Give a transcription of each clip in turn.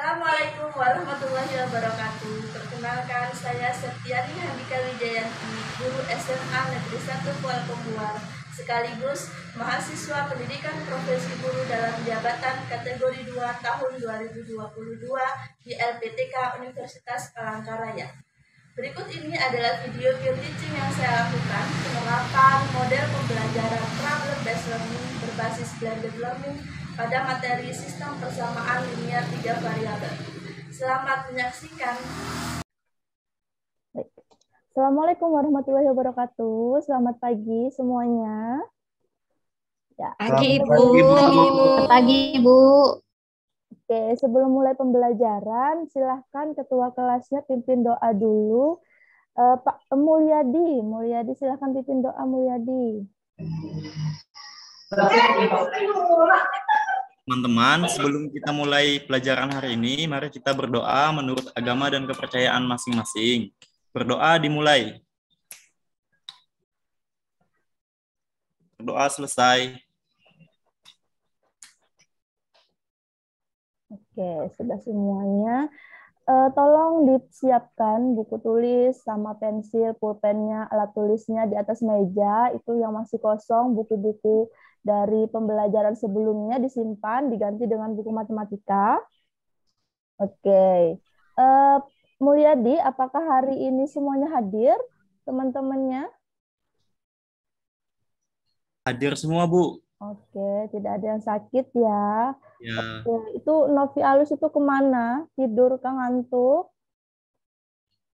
Assalamualaikum warahmatullahi wabarakatuh. Perkenalkan, saya Septiani Handika Wijayanti, guru SMA Negeri 1 Kuala Pembual, sekaligus mahasiswa pendidikan profesi guru dalam jabatan kategori 2 tahun 2022 di LPTK Universitas Palangkaraya. Berikut ini adalah video peer teaching yang saya lakukan penerapan model pembelajaran problem based learning berbasis blended learning pada materi sistem persamaan linear 3 variabel. Selamat menyaksikan. Assalamualaikum warahmatullahi wabarakatuh. Selamat pagi semuanya. Ya. Pagi Ibu. Selamat pagi Ibu. Oke, sebelum mulai pembelajaran, silahkan ketua kelasnya pimpin doa dulu. Pak Mulyadi, silahkan pimpin doa Mulyadi. Teman-teman, sebelum kita mulai pelajaran hari ini, mari kita berdoa menurut agama dan kepercayaan masing-masing. Berdoa dimulai. Berdoa selesai. Oke, sudah semuanya. Tolong disiapkan buku tulis sama pensil, pulpennya, alat tulisnya di atas meja. Itu yang masih kosong, buku-buku dari pembelajaran sebelumnya disimpan, diganti dengan buku matematika. Oke. Mulyadi, apakah hari ini semuanya hadir, teman-temannya? Hadir semua, Bu. Oke, tidak ada yang sakit ya. Ya. Oke, itu Novi Alus itu kemana? Tidur kah ngantuk?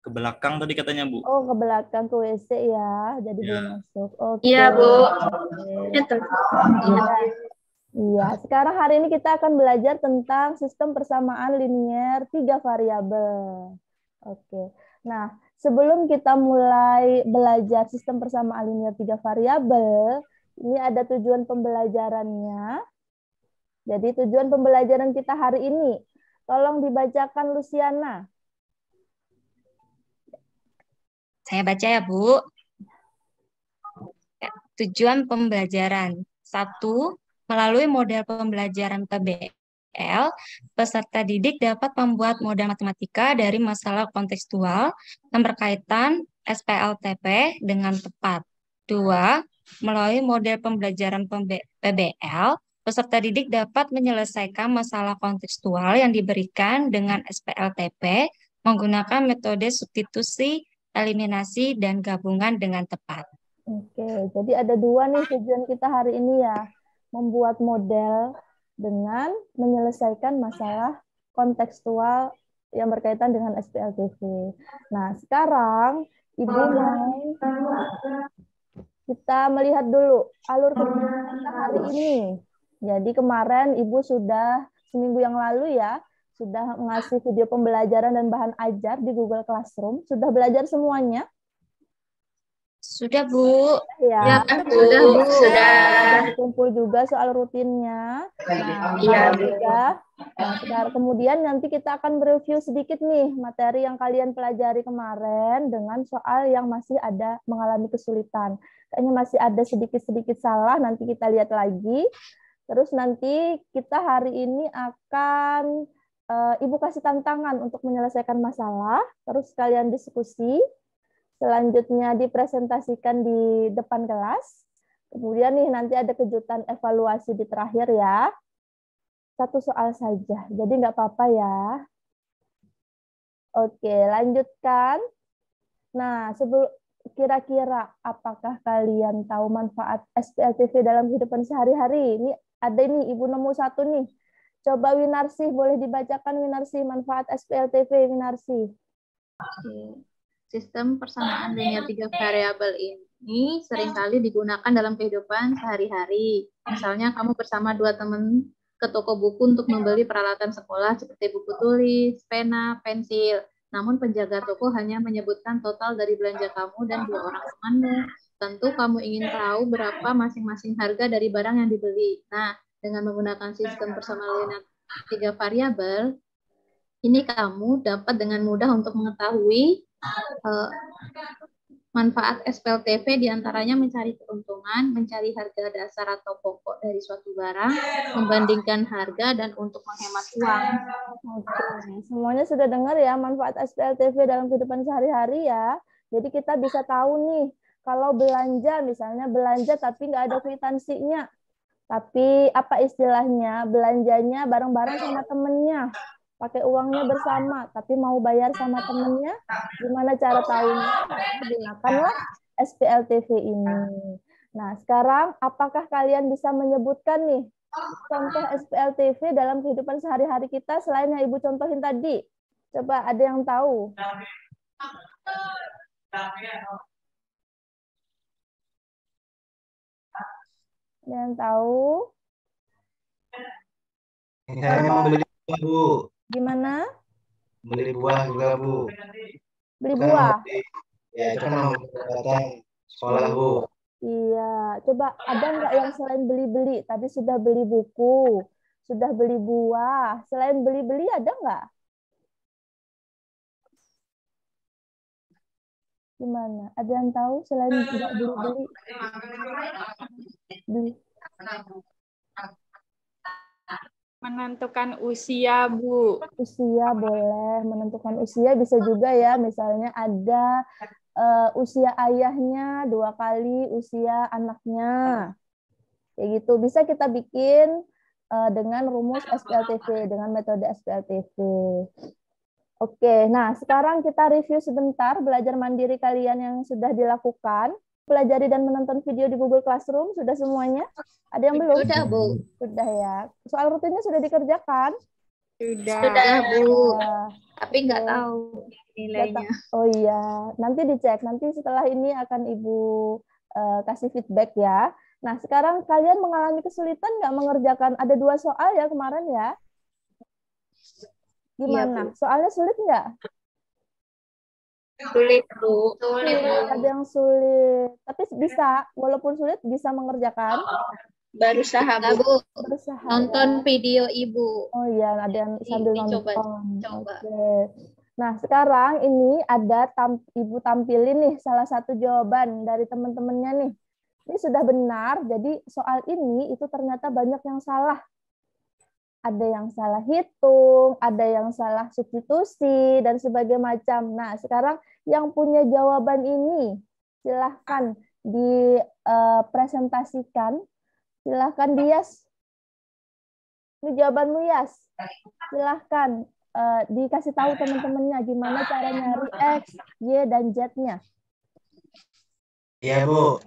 Ke belakang tadi katanya, Bu. Oh, ke belakang ke WC ya, jadi belum masuk. Oke. Iya, Bu. Iya, sekarang hari ini kita akan belajar tentang sistem persamaan linear 3 variabel. Oke. Nah, sebelum kita mulai belajar sistem persamaan linear 3 variabel, ini ada tujuan pembelajarannya. Jadi tujuan pembelajaran kita hari ini, tolong dibacakan Luciana. Saya baca ya, Bu. Tujuan pembelajaran. 1. Melalui model pembelajaran PBL, peserta didik dapat membuat model matematika dari masalah kontekstual yang berkaitan SPLTP dengan tepat. 2. Melalui model pembelajaran PBL, peserta didik dapat menyelesaikan masalah kontekstual yang diberikan dengan SPLTP menggunakan metode substitusi, eliminasi, dan gabungan dengan tepat. Oke, jadi ada 2 nih tujuan kita hari ini ya. Membuat model dengan menyelesaikan masalah kontekstual yang berkaitan dengan SPLTP. Nah, sekarang Ibu mau kita melihat dulu alur kerja kita hari ini. Jadi kemarin Ibu sudah seminggu yang lalu ya, sudah ngasih video pembelajaran dan bahan ajar di Google Classroom. Sudah belajar semuanya? Sudah, Bu. Ya, sudah, Bu. Sudah. Kumpul juga soal rutinnya. Nah, Iya, sudah. Nah, sekarang kemudian nanti kita akan mereview sedikit nih materi yang kalian pelajari kemarin dengan soal yang masih ada mengalami kesulitan. Kayaknya masih ada sedikit-sedikit salah, nanti kita lihat lagi. Terus nanti kita hari ini akan Ibu kasih tantangan untuk menyelesaikan masalah, terus kalian diskusi. Selanjutnya dipresentasikan di depan kelas. Kemudian nih nanti ada kejutan evaluasi di terakhir ya. 1 soal saja, jadi nggak apa-apa ya. Oke, lanjutkan. Nah, sebelum kira-kira apakah kalian tahu manfaat SPLTV dalam kehidupan sehari-hari? Ini ada nih, Ibu nemu 1 nih. Coba Winarsi, boleh dibacakan Winarsi, manfaat SPLTV Winarsi. Sistem persamaan linear 3 variabel ini seringkali digunakan dalam kehidupan sehari-hari. Misalnya kamu bersama 2 teman ke toko buku untuk membeli peralatan sekolah seperti buku tulis, pena, pensil. Namun penjaga toko hanya menyebutkan total dari belanja kamu dan 2 orang temanmu. Tentu kamu ingin tahu berapa masing-masing harga dari barang yang dibeli. Nah, dengan menggunakan sistem persamaan linear 3 variabel, ini kamu dapat dengan mudah untuk mengetahui Manfaat SPLTV diantaranya mencari keuntungan, mencari harga dasar atau pokok dari suatu barang, membandingkan harga, dan untuk menghemat uang. Oke, semuanya sudah dengar ya manfaat SPLTV dalam kehidupan sehari-hari ya. Jadi kita bisa tahu nih, kalau belanja, misalnya belanja tapi nggak ada kwitansinya. Tapi apa istilahnya, belanjanya bareng-bareng sama temennya. Pakai uangnya bersama, tapi mau bayar sama temennya, gimana cara tahunya? Gunakanlah SPLTV ini. Nah, sekarang apakah kalian bisa menyebutkan nih contoh SPLTV dalam kehidupan sehari-hari kita selain yang Ibu contohin tadi? Coba ada yang tahu? Ada yang tahu? Misalnya membeli buah, Bu. Gimana? Beli buah juga, Bu. Beli Itu kan buah? ya, itu kan membeli peralatan sekolah, Bu. Iya, coba ada nggak yang selain beli-beli? Tadi sudah beli buku, sudah beli buah. Selain beli-beli ada nggak? Gimana? Ada yang tahu selain nggak beli-beli? Beli. Menentukan usia, Bu. Usia boleh, menentukan usia bisa juga ya. Misalnya ada usia ayahnya 2 kali usia anaknya. Kayak gitu. Bisa kita bikin dengan rumus SPLTV, dengan metode SPLTV. Oke, nah sekarang kita review sebentar belajar mandiri kalian yang sudah dilakukan. Pelajari dan menonton video di Google Classroom, sudah semuanya? Ada yang belum? Sudah, Bu. Sudah ya. Soal rutinnya sudah dikerjakan? Sudah, Bu. Ya. Tapi nggak tahu nilainya. Oh iya, nanti dicek. Nanti setelah ini akan Ibu kasih feedback ya. Nah, sekarang kalian mengalami kesulitan nggak mengerjakan? Ada 2 soal ya kemarin ya? Gimana? Iya, Soalnya sulit nggak? Sulit, Bu. Sulit, Bu. Ada yang sulit. Tapi bisa, walaupun sulit bisa mengerjakan. Berusaha, Nah, Bu. Bu. Berusaha Nonton ya. video Ibu. Oh iya, ada yang sambil Dicoba, nonton. coba. Oke. Nah, sekarang ini ada Ibu tampilin nih salah satu jawaban dari teman-temannya nih. Ini sudah benar, jadi soal ini itu ternyata banyak yang salah. Ada yang salah hitung, ada yang salah substitusi, dan sebagainya macam. Nah, sekarang yang punya jawaban ini, silahkan dipresentasikan. Silahkan Dias. Ini jawabanmu, Yas. Silahkan dikasih tahu teman-temannya gimana cara nyari X, Y, dan Z-nya. Iya, Bu.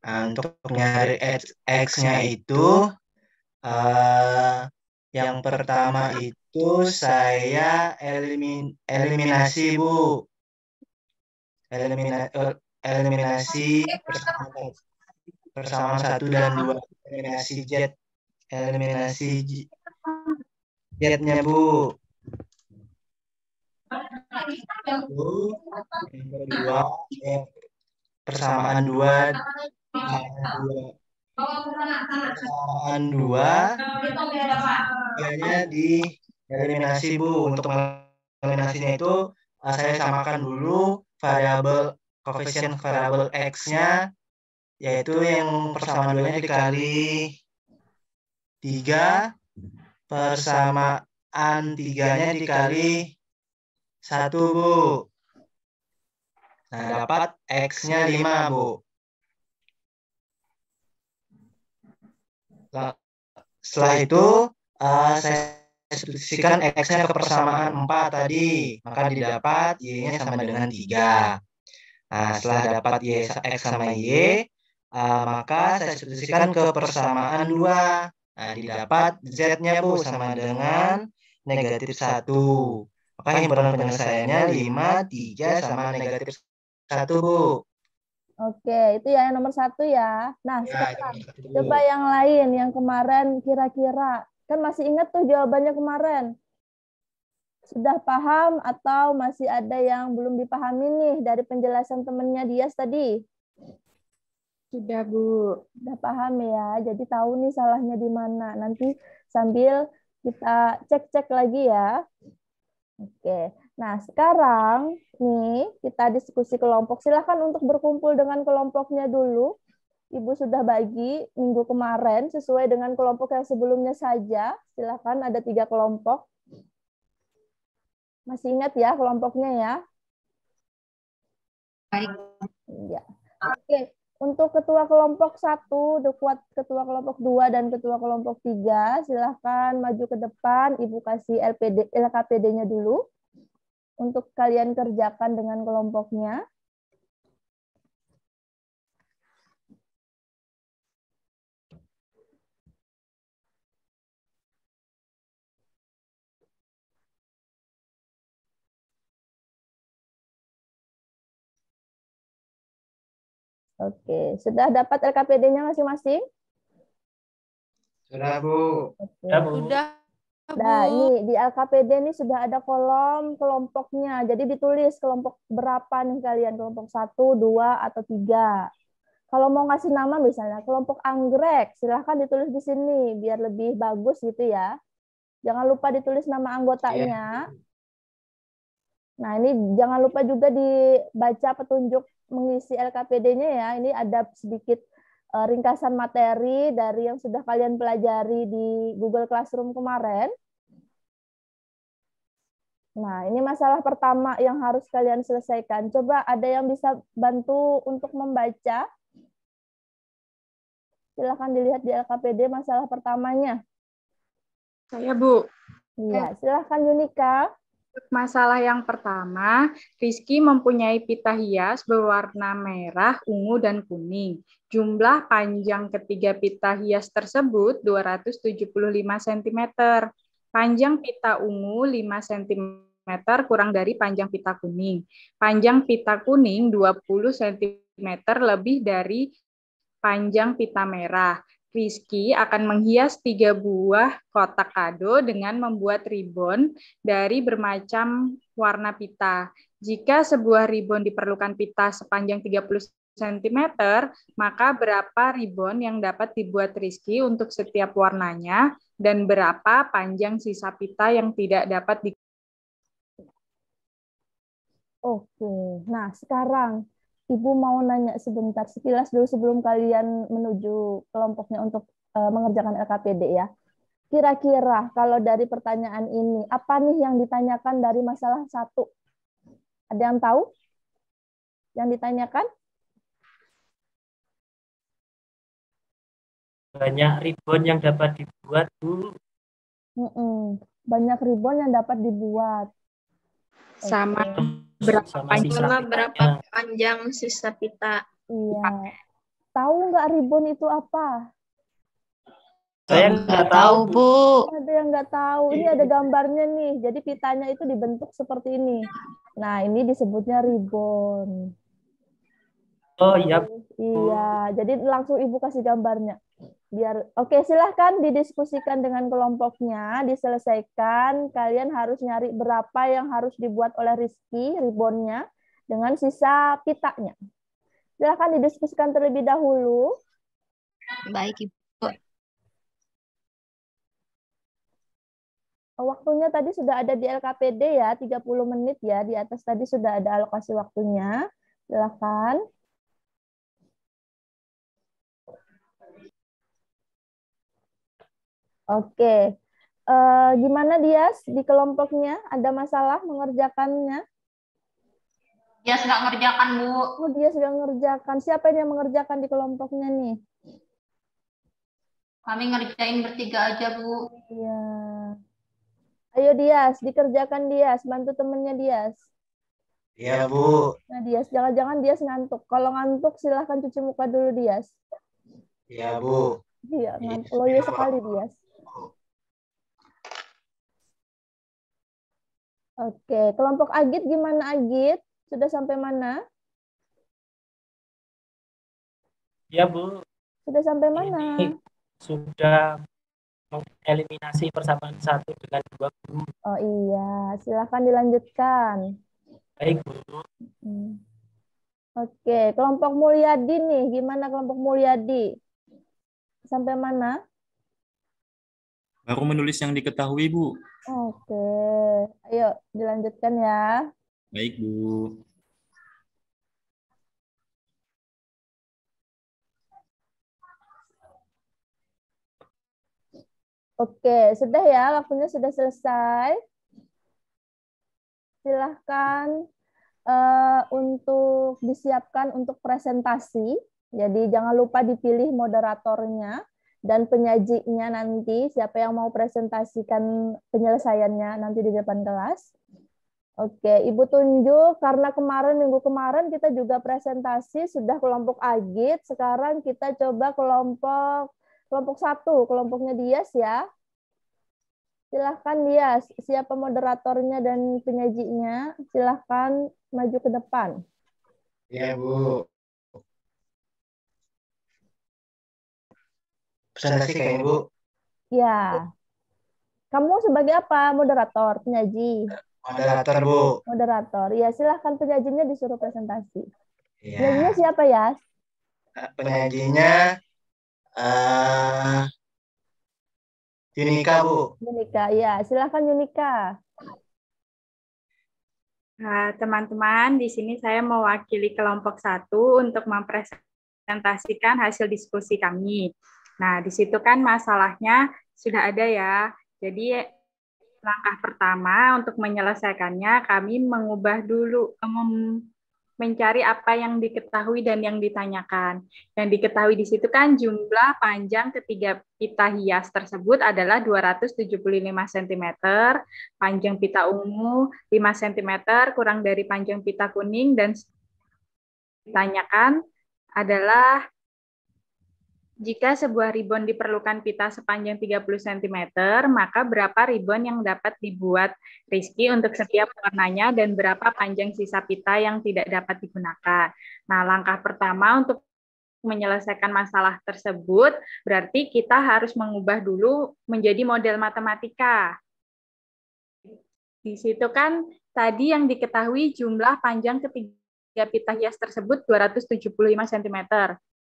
Untuk nyari X-nya itu, yang pertama itu saya eliminasi, Bu. Eliminasi persamaan 1 dan 2. Eliminasi Z. Eliminasi Z-nya, Bu. Lalu, yang kedua, persamaan 2. Persamaan 2 hanya di eliminasi, Bu. Untuk eliminasinya itu saya samakan dulu variabel koefisien variabel X-nya, yaitu yang persamaan 2-nya dikali 3, persamaan 3-nya dikali 1, Bu. Nah, dapat X-nya 5, Bu. Setelah itu, saya substitusikan X-nya ke persamaan 4 tadi. Maka didapat Y-nya sama dengan 3. Nah, setelah dapat X sama Y, maka saya substitusikan ke persamaan 2. Nah, didapat Z-nya, Bu, sama dengan negatif 1. Maka himpunan penyelesaiannya 5, 3, sama negatif 1, Bu. Oke, itu ya yang nomor 1 ya. Nah, sekarang coba yang lain, yang kemarin kira-kira. Kan masih ingat tuh jawabannya kemarin. Sudah paham atau masih ada yang belum dipahami nih dari penjelasan temennya Dias tadi? Sudah, Bu. Sudah paham ya, jadi tahu nih salahnya di mana. Nanti sambil kita cek-cek lagi ya. Oke, Nah, sekarang nih kita diskusi kelompok. Silahkan untuk berkumpul dengan kelompoknya dulu. Ibu sudah bagi minggu kemarin sesuai dengan kelompok yang sebelumnya saja. Silahkan ada 3 kelompok. Masih ingat ya kelompoknya ya? Baik. Ya. Oke. Untuk ketua kelompok 1, ketua kelompok 2, dan ketua kelompok 3, silahkan maju ke depan. Ibu kasih LKPD-nya dulu untuk kalian kerjakan dengan kelompoknya. Oke, sudah dapat LKPD-nya masing-masing? Sudah, Bu. Oke. Sudah, Nah, Bu. ini di LKPD ini sudah ada kolom kelompoknya. Jadi ditulis kelompok berapa nih kalian? Kelompok 1, 2, atau 3. Kalau mau ngasih nama misalnya kelompok anggrek, silahkan ditulis di sini biar lebih bagus gitu ya. Jangan lupa ditulis nama anggotanya. Nah, ini jangan lupa juga dibaca petunjuk mengisi LKPD-nya ya. Ini ada sedikit ringkasan materi dari yang sudah kalian pelajari di Google Classroom kemarin. Nah, ini masalah pertama yang harus kalian selesaikan. Coba ada yang bisa bantu untuk membaca? Silakan dilihat di LKPD masalah pertamanya. Saya, Bu. Iya, silakan Yunika. Masalah yang pertama, Rizky mempunyai pita hias berwarna merah, ungu, dan kuning. Jumlah panjang ketiga pita hias tersebut 275 cm. Panjang pita ungu 5 cm kurang dari panjang pita kuning. Panjang pita kuning 20 cm lebih dari panjang pita merah. Rizky akan menghias 3 buah kotak kado dengan membuat ribon dari bermacam warna pita. Jika sebuah ribon diperlukan pita sepanjang 30 cm, maka berapa ribon yang dapat dibuat Rizky untuk setiap warnanya dan berapa panjang sisa pita yang tidak dapat di. Oke, nah sekarang Ibu mau nanya sebentar, sekilas dulu sebelum kalian menuju kelompoknya untuk mengerjakan LKPD ya. Kira-kira kalau dari pertanyaan ini, apa nih yang ditanyakan dari masalah 1? Ada yang tahu? Yang ditanyakan? Banyak ribbon yang dapat dibuat, Bu. Banyak ribbon yang dapat dibuat. Sama Oke. berapa panjang sisa pita? Iya. Tahu nggak ribbon itu apa? Saya nggak tahu, Bu. Ada yang nggak tahu. Ini ada gambarnya nih. Jadi pitanya itu dibentuk seperti ini. Nah, ini disebutnya ribbon. Oh iya. Iya, jadi langsung Ibu kasih gambarnya. Oke, silahkan didiskusikan dengan kelompoknya, diselesaikan. Kalian harus nyari berapa yang harus dibuat oleh Rizky, ribbonnya, dengan sisa pitanya. Silahkan didiskusikan terlebih dahulu. Baik, Ibu. Waktunya tadi sudah ada di LKPD ya, 30 menit ya. Di atas tadi sudah ada alokasi waktunya. Silahkan. Oke. Gimana Dias di kelompoknya? Ada masalah mengerjakannya? Dia nggak ngerjakan, Bu. Oh, Dias nggak ngerjakan. Siapa yang mengerjakan di kelompoknya nih? Kami ngerjain bertiga aja, Bu. Iya. Ayo Dias, dikerjakan Dias. Bantu temennya Dias. Iya, Bu. Nah Dias, jangan-jangan Dias ngantuk. Kalau ngantuk silahkan cuci muka dulu Dias. Iya, Bu. Iya, ngantuk. Loyo sekali Dias. Oke, kelompok Agit gimana Agit? Sudah sampai mana? Ya, Bu. Sudah sampai mana? Ini sudah mengeliminasi persamaan 1 dengan 2, Bu. Oh iya, silahkan dilanjutkan. Baik, Bu. Oke, kelompok Mulyadi nih, gimana kelompok Mulyadi? Sampai mana? Baru menulis yang diketahui, Bu. Oke, ayo dilanjutkan. lanjutkan ya. Baik, Bu. Oke, sudah ya, waktunya sudah selesai. Silahkan untuk disiapkan untuk presentasi. Jadi jangan lupa dipilih moderatornya dan penyajinya nanti, siapa yang mau presentasikan penyelesaiannya nanti di depan kelas. Oke, Ibu tunjuk karena minggu kemarin kita juga presentasi sudah kelompok Agit, sekarang kita coba kelompok 1, kelompoknya Dias ya. Silahkan Dias, siapa moderatornya dan penyajinya, silahkan maju ke depan. Ya, Bu. Presentasi kayaknya, Bu. Ya. Kamu sebagai apa? Moderator, penyaji? Moderator, Bu. Moderator. Ya, silahkan penyajinya disuruh presentasi. Ya. Penyajinya siapa ya? Penyajinya Yunika, Bu. Yunika, ya. Silahkan Yunika. Nah, teman-teman, di sini saya mewakili kelompok 1 untuk mempresentasikan hasil diskusi kami. Nah, di situ kan masalahnya sudah ada ya. Jadi, langkah pertama untuk menyelesaikannya, kami mengubah dulu, mencari apa yang diketahui dan yang ditanyakan. Yang diketahui di situ kan jumlah panjang ketiga pita hias tersebut adalah 275 cm, panjang pita ungu 5 cm, kurang dari panjang pita kuning, dan ditanyakan adalah jika sebuah ribon diperlukan pita sepanjang 30 cm, maka berapa ribon yang dapat dibuat Rizky untuk setiap warnanya dan berapa panjang sisa pita yang tidak dapat digunakan. Nah, langkah pertama untuk menyelesaikan masalah tersebut berarti kita harus mengubah dulu menjadi model matematika. Di situ kan tadi yang diketahui jumlah panjang ketiga pita hias tersebut 275 cm.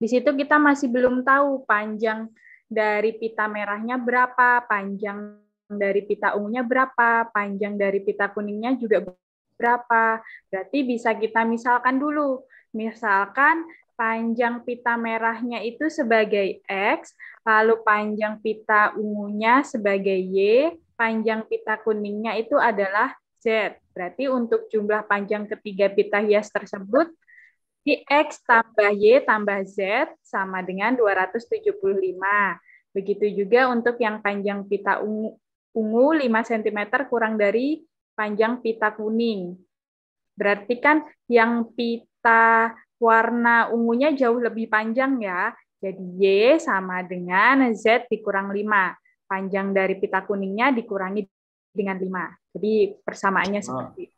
Di situ kita masih belum tahu panjang dari pita merahnya berapa, panjang dari pita ungunya berapa, panjang dari pita kuningnya juga berapa. Berarti bisa kita misalkan dulu. Misalkan panjang pita merahnya itu sebagai X, lalu panjang pita ungunya sebagai Y, panjang pita kuningnya itu adalah Z. Berarti untuk jumlah panjang ketiga pita hias tersebut, di X tambah Y tambah Z sama dengan 275. Begitu juga untuk yang panjang pita ungu 5 cm kurang dari panjang pita kuning. Berarti kan yang pita warna ungunya jauh lebih panjang ya. Jadi Y sama dengan Z dikurang 5. Panjang dari pita kuningnya dikurangi dengan 5. Jadi persamaannya seperti itu.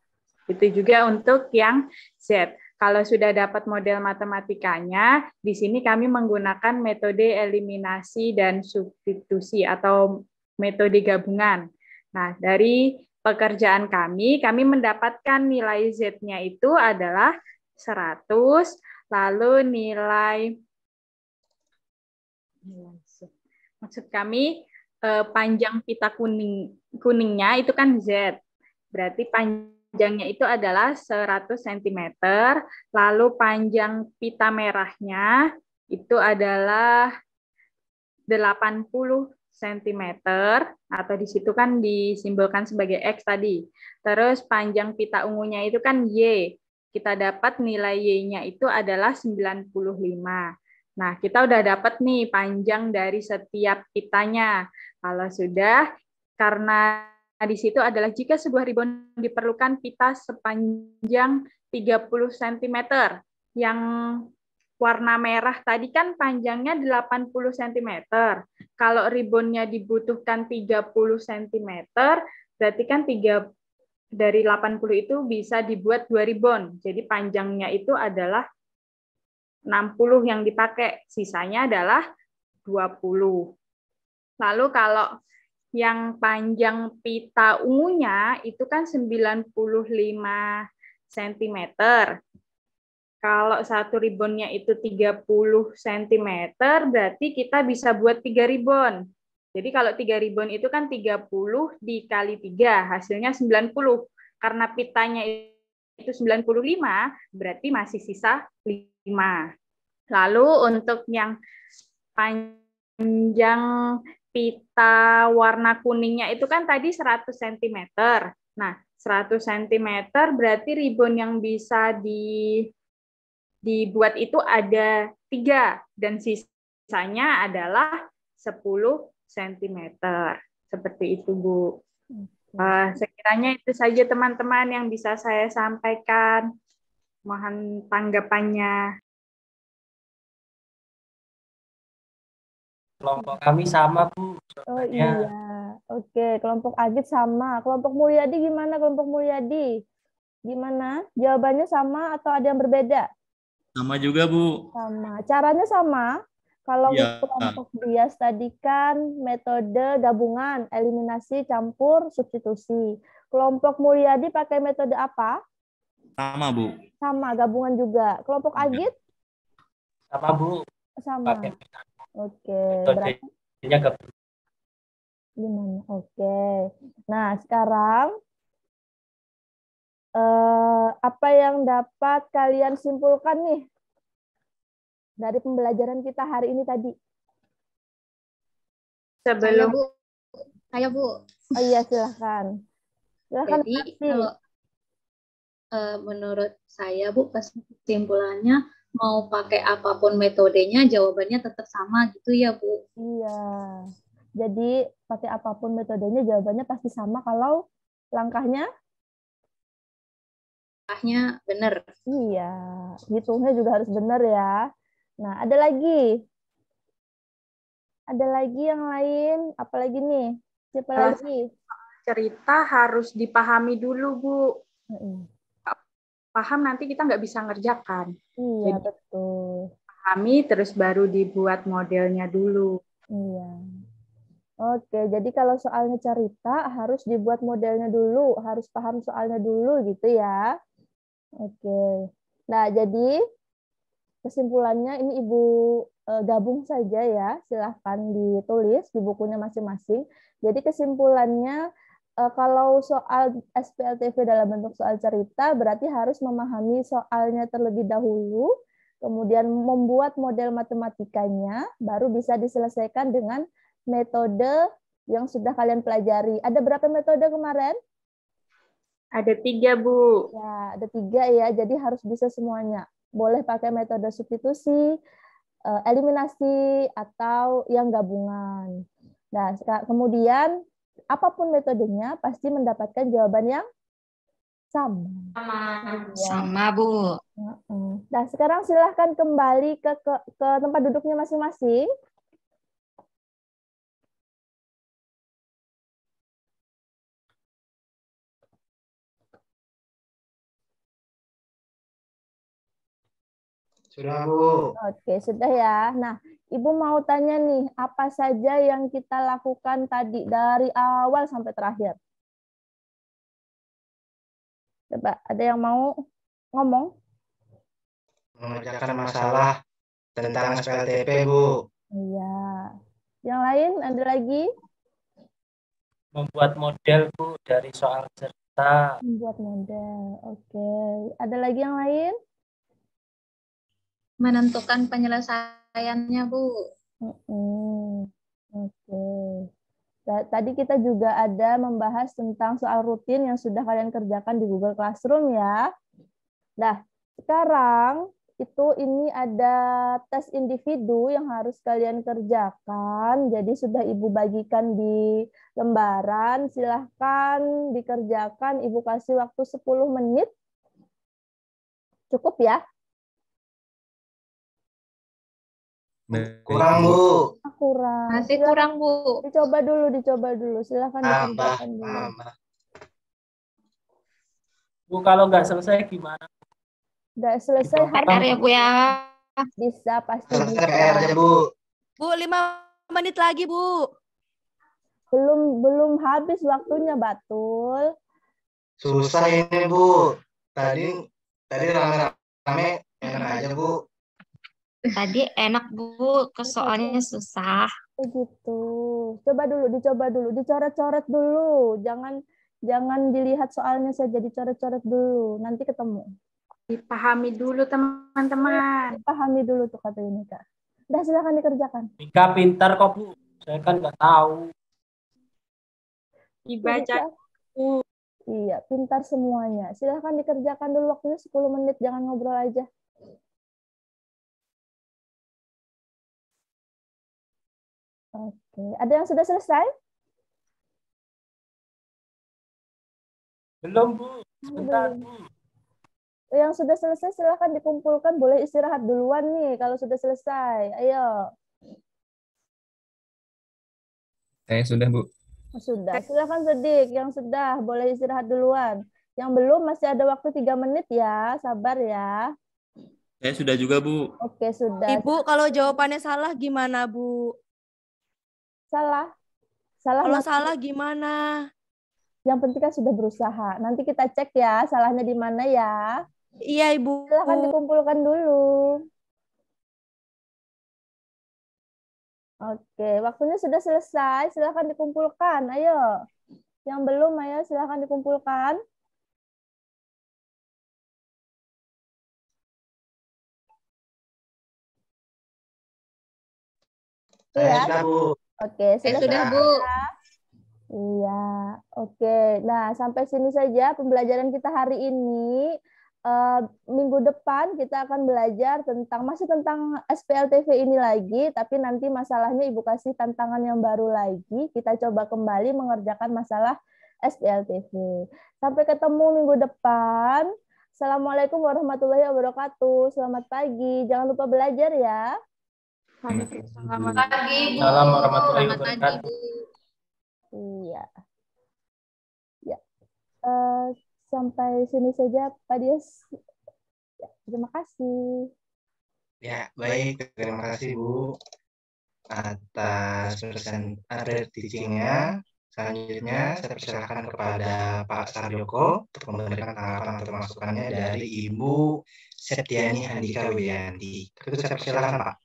Itu juga untuk yang Z. Kalau sudah dapat model matematikanya, di sini kami menggunakan metode eliminasi dan substitusi atau metode gabungan. Nah, dari pekerjaan kami mendapatkan nilai Z-nya itu adalah 100, lalu nilai, maksud kami panjang pita kuningnya itu kan Z. Berarti panjangnya itu adalah 100 cm, lalu panjang pita merahnya itu adalah 80 cm, atau di situ kan disimbolkan sebagai X tadi. Terus panjang pita ungunya itu kan Y. Kita dapat nilai Y-nya itu adalah 95. Nah, kita udah dapat nih panjang dari setiap pitanya. Kalau sudah, karena di situ adalah jika sebuah ribon diperlukan pita sepanjang 30 cm. Yang warna merah tadi kan panjangnya 80 cm. Kalau ribonnya dibutuhkan 30 cm, berarti kan dari 80 itu bisa dibuat 2 ribon. Jadi panjangnya itu adalah 60 yang dipakai, sisanya adalah 20. Lalu kalau yang panjang pita ungunya itu kan 95 cm. Kalau satu ribonnya itu 30 cm, berarti kita bisa buat 3 ribon. Jadi kalau 3 ribon itu kan 30 dikali 3, hasilnya 90. karena pitanya itu 95, berarti masih sisa 5. Lalu untuk yang panjang pita warna kuningnya itu kan tadi 100 cm. Nah, 100 cm berarti ribbon yang bisa dibuat itu ada 3 dan sisanya adalah 10 cm. Seperti itu, Bu. Sekiranya itu saja teman-teman yang bisa saya sampaikan. Mohon tanggapannya. Kelompok kami sama, Bu. Oh Jawabannya. iya, oke. Kelompok Agit sama. Kelompok Mulyadi gimana? Kelompok Mulyadi gimana? Jawabannya sama atau ada yang berbeda? Sama juga, Bu. Sama. Caranya sama. Kalau Iya. kelompok bias tadi kan metode gabungan, eliminasi, campur, substitusi. Kelompok Mulyadi pakai metode apa? Sama, Bu. Sama, gabungan juga. Kelompok Agit? Sama, Bu. Sama. Pakai Oke, berarti metodenya gabungan. gimana? Oke. Nah, sekarang apa yang dapat kalian simpulkan nih dari pembelajaran kita hari ini tadi? Saya, Bu. Saya, Bu. Oh iya, silahkan. Silahkan. Jadi, kalau menurut saya, Bu, kesimpulannya mau pakai apapun metodenya, jawabannya tetap sama gitu ya, Bu. Iya. Jadi, pakai apapun metodenya, jawabannya pasti sama kalau langkahnya benar. Iya, hitungnya juga harus benar ya. Nah, ada lagi. Ada lagi yang lain, apalagi nih? Siapa lagi? Cerita harus dipahami dulu, Bu. Paham nanti kita nggak bisa ngerjakan. Iya, Jadi, betul. pahami terus baru dibuat modelnya dulu. Iya. Oke, jadi kalau soalnya cerita harus dibuat modelnya dulu, harus paham soalnya dulu gitu ya. Oke. Nah, jadi kesimpulannya ini Ibu gabung saja ya, silahkan ditulis di bukunya masing-masing. Jadi kesimpulannya kalau soal SPLTV dalam bentuk soal cerita berarti harus memahami soalnya terlebih dahulu, kemudian membuat model matematikanya, baru bisa diselesaikan dengan metode yang sudah kalian pelajari. Ada berapa metode kemarin? Ada 3, Bu. Ya, ada 3 ya, jadi harus bisa semuanya. Boleh pakai metode substitusi, eliminasi, atau yang gabungan. Nah, kemudian apapun metodenya pasti mendapatkan jawaban yang sama. Sama, Bu. Nah, sekarang silahkan kembali ke tempat duduknya masing-masing. Sudah, Bu. Oke, sudah ya. Nah, Ibu mau tanya nih, apa saja yang kita lakukan tadi dari awal sampai terakhir? Coba, ada yang mau ngomong? Mengerjakan masalah tentang SPLTP, Bu. Iya. Yang lain ada lagi? Membuat model, Bu, dari soal cerita. Membuat model. Oke. Ada lagi yang lain? Menentukan penyelesaiannya, Bu. Oke. Tadi kita juga ada membahas tentang soal rutin yang sudah kalian kerjakan di Google Classroom ya. Nah, sekarang ini ada tes individu yang harus kalian kerjakan. Jadi sudah Ibu bagikan di lembaran. Silahkan dikerjakan. Ibu kasih waktu 10 menit. Cukup ya? Kurang, Bu. Kurang. Masih kurang, Bu. Dicoba dulu. Silahkan dikerjakan dulu. Bu, kalau nggak selesai gimana? Udah selesai PR ya, Bu ya. Bisa, pasti Selesai bisa. PR aja, Bu. Bu, 5 menit lagi, Bu. Belum habis waktunya, Batul. Susah ini, Bu. Tadi rame-rame enak aja, Bu. Tadi enak, Bu, ke soalnya susah. Begitu. Dicoba dulu, dicoret-coret dulu. Jangan dilihat soalnya saja, dicoret-coret dulu, nanti ketemu. Dipahami dulu teman-teman. Dipahami dulu tuh kata ini Kak. Udah silakan dikerjakan. Nika pintar kok Bu, saya kan nggak tahu. Dibaca. Iya, pintar semuanya. Silahkan dikerjakan dulu, waktunya 10 menit, jangan ngobrol aja. Oke, ada yang sudah selesai? Belum Bu, sebentar Bu. Yang sudah selesai silahkan dikumpulkan, boleh istirahat duluan nih kalau sudah selesai. Ayo. Saya sudah Bu. Sudah, silahkan Sedik. Yang sudah, boleh istirahat duluan. Yang belum masih ada waktu 3 menit ya, sabar ya. Saya sudah juga, Bu. Oke, sudah. Ibu, kalau jawabannya salah gimana, Bu? Salah. Salah. Kalau salah gimana? Yang penting kan sudah berusaha. Nanti kita cek ya, salahnya di mana ya. Iya, Ibu. Silahkan dikumpulkan dulu. Oke, waktunya sudah selesai. Silahkan dikumpulkan. Ayo. Yang belum, ayo silahkan dikumpulkan. Saya sudah, Bu. Oke, sudah, Bu. Iya, oke. Nah, sampai sini saja pembelajaran kita hari ini. Minggu depan kita akan belajar masih tentang SPLTV ini lagi, tapi nanti masalahnya Ibu kasih tantangan yang baru lagi. Kita coba kembali mengerjakan masalah SPLTV. Sampai ketemu minggu depan. Assalamualaikum warahmatullahi wabarakatuh. Selamat pagi. Jangan lupa belajar ya. Selamat pagi, Bu. Salam warahmatullahi Selamat pagi, wabarakatuh. Bu. Iya. Ya. Sampai sini saja, Pak Dias. Ya, terima kasih. Ya, baik. Terima kasih, Bu, atas teaching-nya. Selanjutnya, saya persilakan kepada Pak Sarjoko untuk memberikan tanggapan atau masukannya dari Ibu Septiani Handika Widianti. Itu saya persilakan, Pak.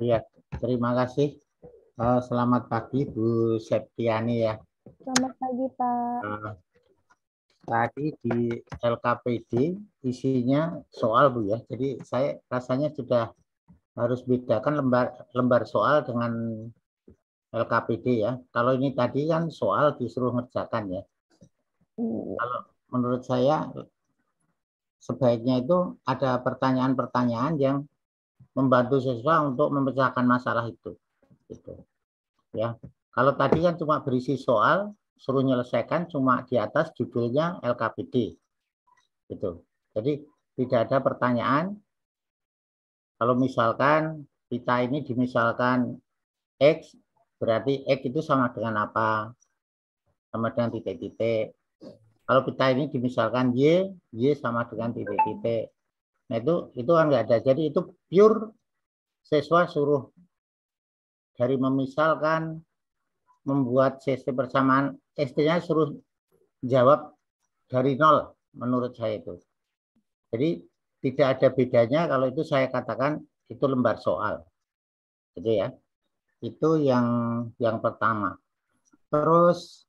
Iya, terima kasih. Selamat pagi, Bu Septiani ya. Selamat pagi, Pak. Tadi di LKPD isinya soal, Bu ya. Jadi saya rasanya sudah harus bedakan lembar soal dengan LKPD ya. Kalau ini tadi kan soal disuruh ngerjakan ya. Kalau menurut saya sebaiknya itu ada pertanyaan-pertanyaan yang membantu siswa untuk memecahkan masalah itu. Gitu. Ya. Kalau tadi kan cuma berisi soal, suruh menyelesaikan cuma di atas judulnya LKPD. Gitu. Jadi tidak ada pertanyaan. Kalau misalkan kita ini dimisalkan X, berarti X itu sama dengan apa? Sama dengan titik-titik. Kalau kita ini dimisalkan Y sama dengan titik-titik. Nah itu enggak ada. Jadi itu pure siswa suruh dari memisalkan membuat sistem persamaan ST-nya suruh jawab dari nol menurut saya itu. Jadi tidak ada bedanya kalau itu saya katakan itu lembar soal. Gitu ya. Itu yang pertama. Terus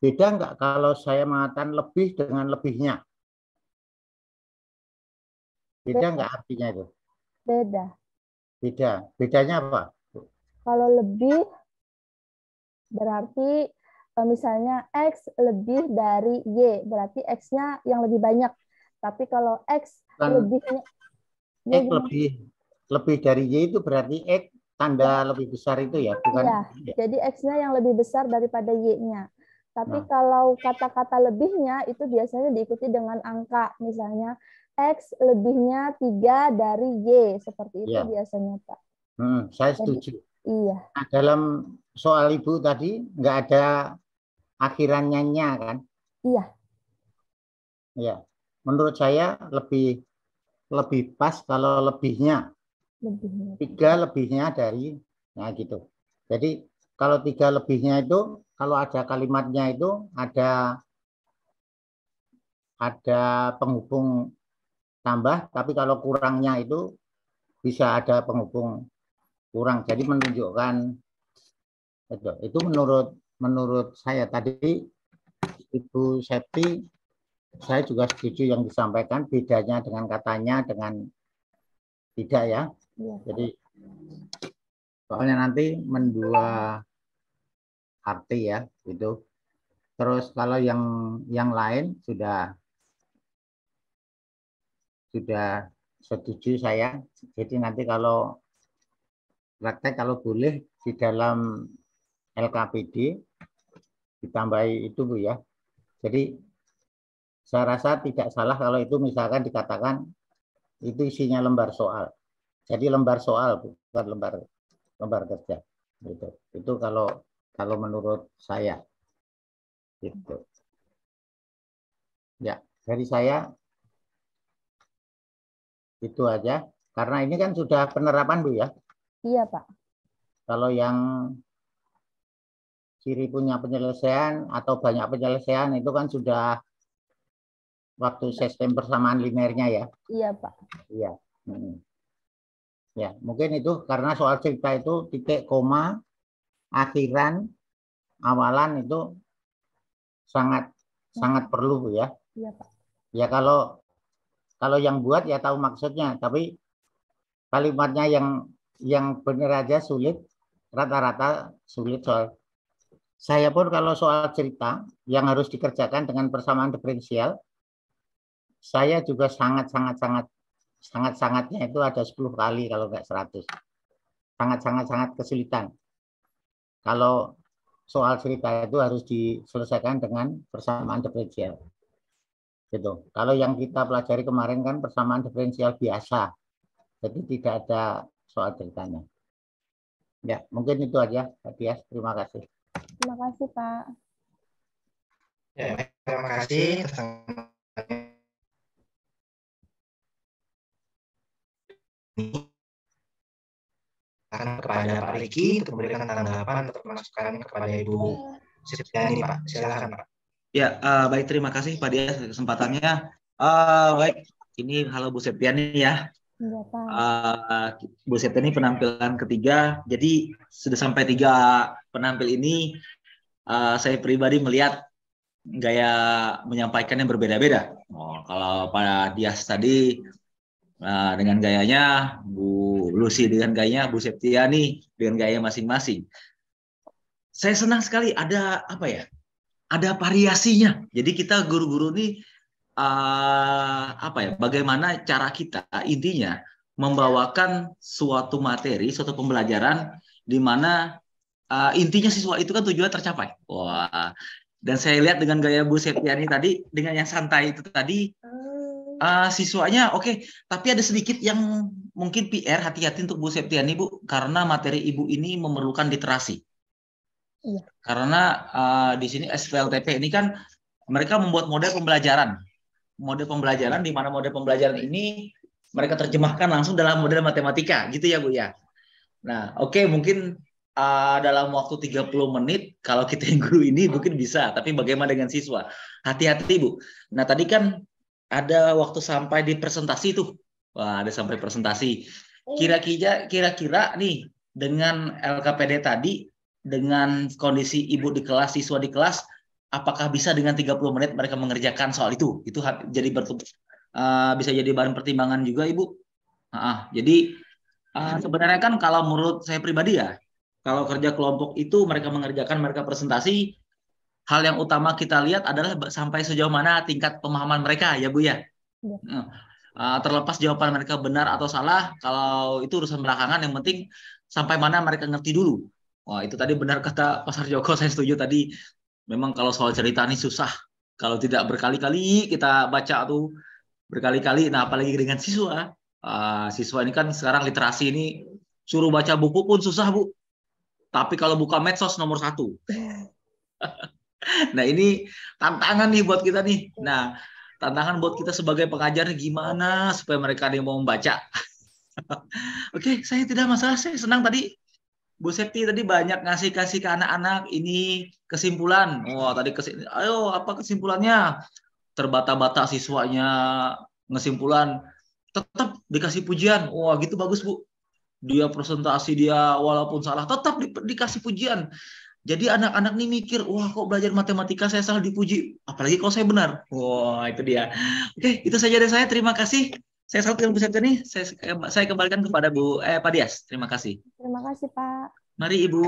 beda enggak kalau saya mengatakan lebih dengan lebihnya? Beda enggak artinya itu? Beda. Beda. Bedanya apa? Kalau lebih berarti misalnya X lebih dari Y, berarti X-nya yang lebih banyak. Tapi kalau X lebihnya X lebih dari Y itu berarti X tanda lebih besar itu ya, bukan? Iya, jadi X-nya yang lebih besar daripada Y-nya. Tapi kalau kata-kata lebihnya itu biasanya diikuti dengan angka, misalnya X lebihnya 3 dari Y, seperti itu biasanya, Pak. Saya setuju. Iya. Nah, dalam soal Ibu tadi nggak ada akhirannya kan? Iya. Iya. Menurut saya lebih pas kalau lebihnya. 3 lebihnya dari, nah gitu. Jadi kalau 3 lebihnya itu kalau ada kalimatnya itu ada penghubung tambah, tapi kalau kurangnya itu bisa ada penghubung kurang. Jadi menunjukkan itu menurut saya tadi Ibu Septi, saya juga setuju yang disampaikan, bedanya dengan katanya dengan tidak ya. Iya. Jadi soalnya nanti mendua arti ya gitu. Terus kalau yang lain sudah setuju saya. Jadi nanti kalau praktek kalau boleh di dalam LKPD ditambahi itu Bu ya. Jadi saya rasa tidak salah kalau itu misalkan dikatakan itu isinya lembar soal. Jadi lembar soal bukan lembar kerja. Gitu. Itu kalau menurut saya. Gitu. Ya, dari saya itu aja. Karena ini kan sudah penerapan Bu ya. Iya Pak. Kalau yang ciri punya penyelesaian atau banyak penyelesaian itu kan sudah waktu sistem persamaan linearnya ya. Iya Pak. Iya. Ya, mungkin itu karena soal cerita itu titik, koma, akhiran, awalan itu sangat perlu Bu ya. Iya Pak. Ya kalau yang buat ya tahu maksudnya, tapi kalimatnya yang benar aja sulit, rata-rata sulit soal. Saya pun kalau soal cerita yang harus dikerjakan dengan persamaan diferensial, saya juga sangat-sangatnya itu ada 10 kali kalau nggak 100. Sangat kesulitan. Kalau soal cerita itu harus diselesaikan dengan persamaan diferensial. Gitu. Kalau yang kita pelajari kemarin kan persamaan diferensial biasa. Jadi tidak ada soal ceritanya. Ya, mungkin itu aja, Pak Tias. Terima kasih. Terima kasih Pak. Ya, terima kasih. Akan kepada Pak Riki untuk memberikan tanggapan atau masukan kepada Ibu Septiani, Pak. Silakan, Pak. Ya, baik, terima kasih Pak Dias atas kesempatannya. Baik, ini halo Bu Septiani ya. Iya Pak. Bu Septiani penampilan ketiga. Jadi sudah sampai 3 penampil ini, saya pribadi melihat gaya menyampaikannya berbeda-beda. Kalau Pak Dias tadi dengan gayanya, Bu Lucy dengan gayanya, Bu Septiani dengan gaya masing-masing. Saya senang sekali ada apa ya? Ada variasinya. Jadi kita guru-guru ini apa ya? Bagaimana cara kita intinya membawakan suatu materi, suatu pembelajaran di mana intinya siswa itu kan tujuan tercapai. Wah. Dan saya lihat dengan gaya Bu Septiani tadi dengan yang santai itu tadi siswanya oke, tapi ada sedikit yang mungkin PR, hati-hati untuk Bu Septiani Bu, karena materi Ibu ini memerlukan literasi. Iya. Karena di sini SPLTP ini kan mereka membuat model pembelajaran di mana model pembelajaran ini mereka terjemahkan langsung dalam model matematika, gitu ya Bu ya. Nah, oke, mungkin dalam waktu 30 menit kalau kita yang guru ini mungkin bisa, tapi bagaimana dengan siswa? Hati-hati Bu. Nah, tadi kan ada waktu sampai di presentasi tuh. Wah, ada sampai presentasi. Kira-kira nih dengan LKPD tadi, dengan kondisi ibu di kelas, siswa di kelas, apakah bisa dengan 30 menit mereka mengerjakan soal itu? Itu jadi bisa jadi bahan pertimbangan juga Ibu. Jadi sebenarnya kan kalau menurut saya pribadi ya, kalau kerja kelompok itu mereka mengerjakan, mereka presentasi, hal yang utama kita lihat adalah sampai sejauh mana tingkat pemahaman mereka ya Bu ya. Terlepas jawaban mereka benar atau salah, kalau itu urusan belakangan, yang penting sampai mana mereka ngerti dulu. Wah, itu tadi benar kata Pak Sarjoko, saya setuju tadi. Memang kalau soal cerita ini susah. Kalau tidak berkali-kali kita baca tuh berkali-kali, nah apalagi dengan siswa. Siswa ini kan sekarang literasi ini suruh baca buku pun susah Bu. Tapi kalau buka medsos nomor 1. Nah ini tantangan nih buat kita nih. Nah tantangan buat kita sebagai pengajar gimana supaya mereka ada yang mau membaca. Oke, saya tidak masalah. Saya senang tadi Bu Septi tadi banyak kasih ke anak-anak ini kesimpulan. Wah, tadi ayo apa kesimpulannya? Terbata-bata siswanya ngesimpulan, tetap dikasih pujian. Wah, gitu bagus Bu. Dia presentasi dia walaupun salah tetap dikasih pujian. Jadi anak-anak nih mikir, wah kok belajar matematika saya salah dipuji, apalagi kalau saya benar. Wah itu dia. Oke, itu saja dari saya. Terima kasih. Saya salut ilmu presenter ini. Saya kembalikan kepada Pak Dias. Terima kasih. Terima kasih, Pak. Mari Ibu